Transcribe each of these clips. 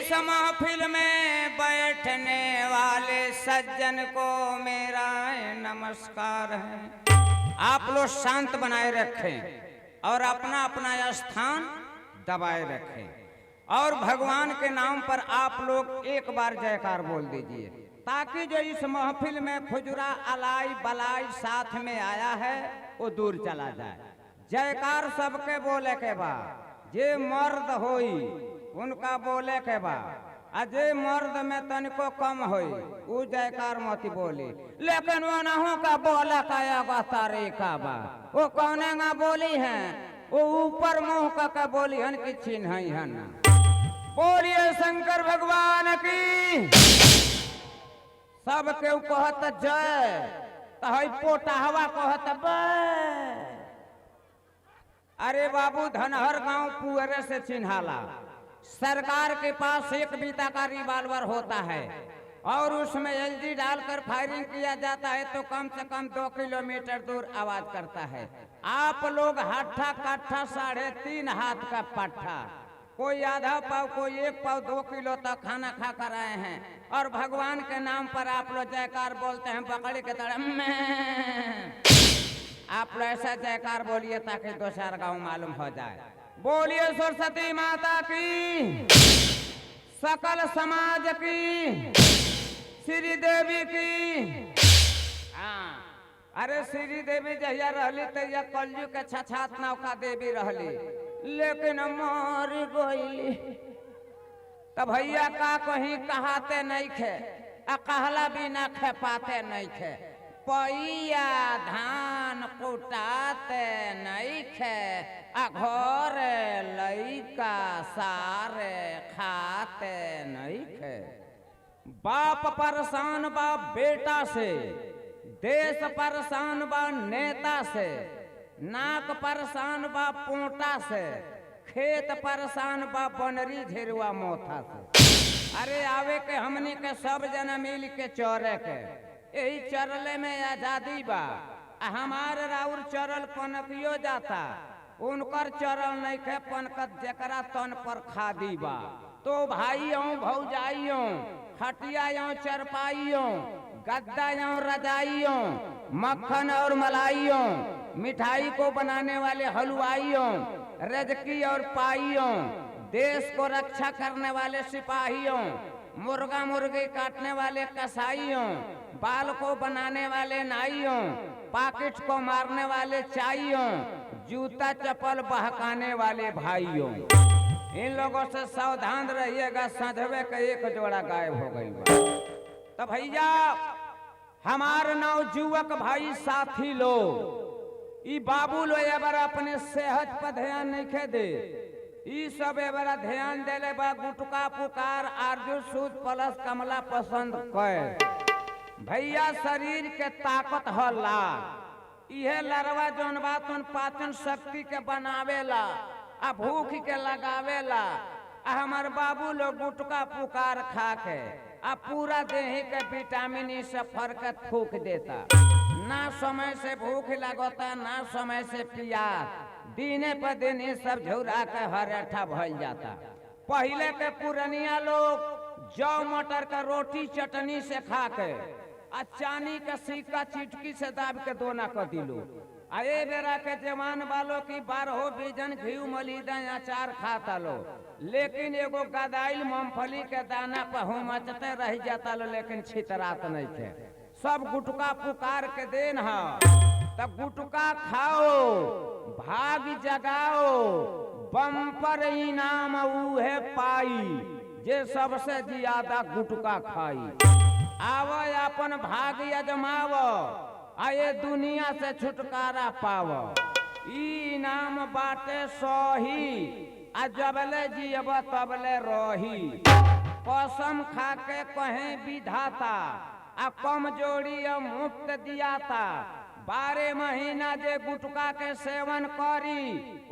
इस महफिल में बैठने वाले सज्जन को मेरा नमस्कार है। आप लोग शांत बनाए रखें और अपना अपना स्थान दबाए रखें और भगवान के नाम पर आप लोग एक बार जयकार बोल दीजिए, ताकि जो इस महफिल में खुजरा अलाई बलाई साथ में आया है वो दूर चला जाए। जयकार सबके बोले के बाद, जे मर्द होई उनका बोले के बाद, अजय मर्द में तनिको कम होई उ जयकार मत बोली, लेकिन वो नहु का बोला का तरीका बा। वो कौने ना बोली है, वो ऊपर मुंह का बोली हन की चिन्ह है ना। बोलिए शंकर भगवान की। सब केहू कहत जय, तो पोटाहवा कहत बय। अरे बाबू धनहर गांव पुअरे से चिन्हाला। सरकार के पास एक बीता का रिवाल्वर होता है और उसमें एलजी डालकर फायरिंग किया जाता है तो कम से कम 2 किलोमीटर दूर आवाज करता है। आप लोग हट्ठा कट्ठा 3.5 हाथ का पट्ठा, कोई आधा पाव, कोई 1 पाव 2 किलो तक खाना खा कर आए हैं और भगवान के नाम पर आप लोग जयकार बोलते हैं बकरी के तरह। आप लोग ऐसा जयकार बोलिए ताकि 2-4 गाँव मालूम हो जाए। बोलिए सरस्वती माता की, सकल समाज की, श्री देवी की। हाँ, अरे श्री देवी जहिया रहली तैया कलयुग के छछात नौका देवी रहली, लेकिन मर गई। तब भैया का कहीं कहाते नहीं खे, कहला बिना खे पाते नहीं खे। पैया धान कुटाते नहीं खे, घर लइका सारे खाते नहीं खे। बाप परेशान बा बेटा से, देश परेशान बा नेता से, नाक परेशान बा पोटा से, खेत परेशान बा बनरी झेरुआ मोथा से। अरे आवे के हमनी के सब जना मिल के चौरे के, यही चरले में आजादी बा। हमार राउर चरल पनकियो जाता, उनकर चरल नहीं के पनकत जकरा तन पर खादी बा। तो भाइयों भौजाइयों, खटियाओं चरपाइयों, गद्दायों रजाइयों, मक्खन और मलाइयों, मिठाई को बनाने वाले हलवाइयों, रजकी और पाइयों, देश को रक्षा करने वाले सिपाहियों, मुर्गा मुर्गी काटने वाले कसाईयों, बाल को बनाने वाले नाइयों, पॉकेट को मारने वाले चाइयों, जूता चप्पल बहकाने वाले भाइयों, इन लोगों से सावधान रहिएगा। संधवे का एक जोड़ा गायब हो गई। तो भैया हमारे नवजुवक भाई साथी लोग, ई बाबू लो ये बार अपने सेहत पर ध्यान नहीं खे दे, ई सब ये बार ध्यान देले बा गुटका पुकार आरजू सूद प्लस कमला पसंद कर। भैया शरीर के ताकत हल्ला, इहे लरवा जौन बात पाचन शक्ति के बनावेला, आ भूख के लगावेला। हमार बाबू लोग गुटका पुकार खा के आ पूरा देही के विटामिन ई सब फर्क फूक देता। ना समय से भूख लगता, ना समय से प्यास, दिने पर दिन ये सब झुरा के हरेठा भल जाता। पहले के पुरनिया लोग जौ मटर का रोटी चटनी से खा के आ चानी का सिक्का चिटकी से दाब के दोना कर दिलो। आए बेरा के जवान वालों की 12 बीजन घी मलिदा अचार खाता लो, लेकिन एगो गदाइल मूंगफली के दाना पर मचते रह जाता लो, लेकिन छितरात नहीं थे। सब गुटका पुकार के देन है। तब गुटका खाओ, भाग जगाओ, बम्पर इनाम उहे पाई जे सबसे ज्यादा गुटका खाई। आव अपन भाग अजमाव, आए दुनिया से छुटकारा पाव। ई नाम बाटे सही, आ जबले जियब तबले रही। कसम खा के कहें विधाता, आ कमजोरी मुक्त दियाता। 12 महीना जे गुटका के सेवन करी,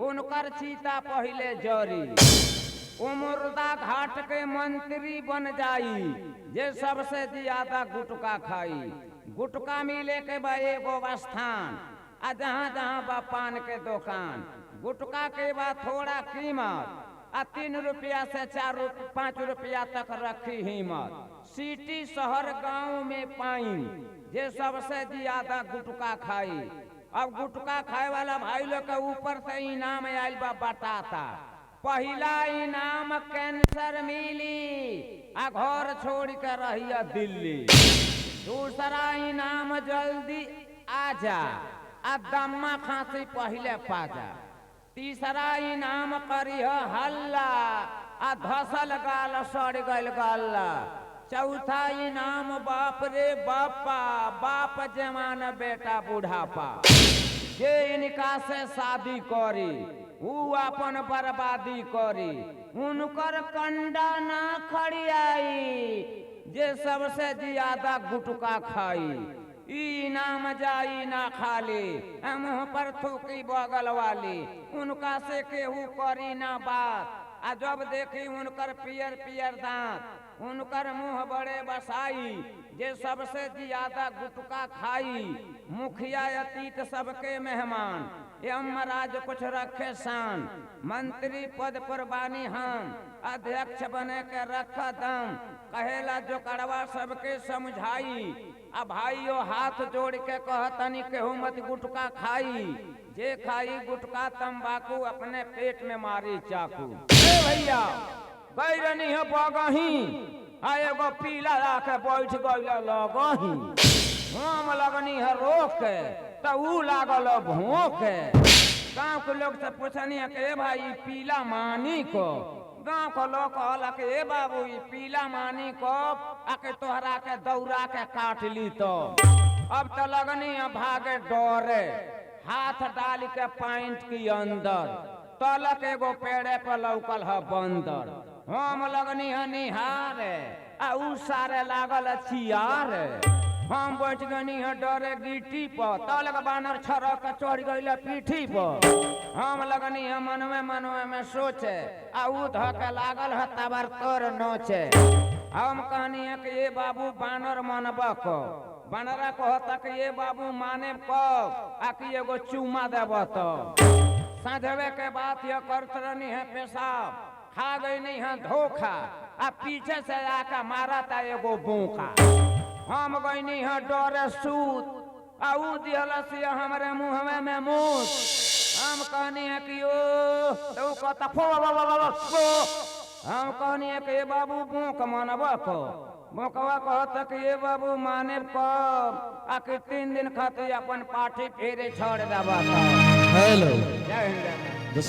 उनकर चीता पहले जरी। उमुर्दा घाट के मंत्री बन जाई जे सबसे ज्यादा गुटका खाई। गुटका मिले के बा एगो स्थान, आ जहाँ जहाँ बा पान के दुकान। गुटका के बा थोड़ा कीमत, 3 रुपया से 5 रुपया तक रखी हिम्मत। सिटी शहर गांव में पाई जे सबसे ज्यादा गुटखा खाई। अब गुटखा खाए वाला भाई लोग के ऊपर से इनाम आयल बा बताता। पहला इनाम कैंसर मिली आ घर छोड़ के रहिया दिल्ली। दूसरा इनाम जल्दी आजा आ दम्मा खांसी पहले पाजा। तीसरा इनाम करिह हल्ला आ धसल गाल सड़ गल गल्ला। चौथा इनाम बाप रे बापा, बाप जवान बेटा बुढ़ापा। जे इनका से शादी करी ऊ अपन बर्बादी करी, उनकर कंडा ना खड़ियाई जे सबसे ज्यादा गुटखा खाई। इनाम जाई ना खाली मुँह पर थूकी बगल वाली, उनका से केहू करी ना बात। आ जब देखी उनकर पियर पियर दांत, उनकर मुंह बड़े बसाई जे सबसे ज्यादा गुटखा खाई। मुखिया अतीत सबके मेहमान, यमराज कुछ रखे शान। मंत्री पद पर बानी हम, अध्यक्ष बने के रख दम। कहेला जो कड़वा सबके समझाई। अब भाइयों हाथ जोड़ के कहतनी केहू मत गुटखा खाई। जे खाई गुटखा तंबाकू अपने पेट में मारी चाकू। भैया बैरनी है बगही आ एगो पीला आके बैठ गइल लगही। हम लगनी है रोक त ऊ लागल भोंक। गांव के लोग से पूछनी है कि भाई पीला मानी को। गांव के लोग कहला कि ए बाबू ई पीला मानी को आके तोहरा के दौड़ा के काट ली। तो अब तो लगनी है भागे डरे, हाथ डाल के पैंट की अंदर तलक एगो पेड़े पर लौकल है बंदर। हम लगनी है निहार आ ऊ सारे लागल चियार। हम बैठ गनी है डरे गिट्टी पर, तलक बानर छरक चढ़ गइल पीठी पर। हम लगनी है मनवे में सोचे आ ऊ धके लागल है तबर तोर नोचे। हम कहनी है कि ये बाबू बानर मनबा को। बानरा कहता कि ये बाबू माने कब आकि एगो चूमा देब। तो साझवे के बात यह करत रहनी है पेशाब, खा गई नहीं है धोखा आ पीछे से आकर मारा था एगो बोका। हम गई नहीं है डरे सूत आ ऊ दिहलस हमारे मुँह में मूत। हम कहनी है कि ओ तो कहता हम कहनी है कि ये बाबू बोक मानबा को। बोकवा कहता कि ये बाबू माने कब आखिर 3 दिन खातिर अपन पाठी फेरे छोड़ दबा। हेलो जय हिंद।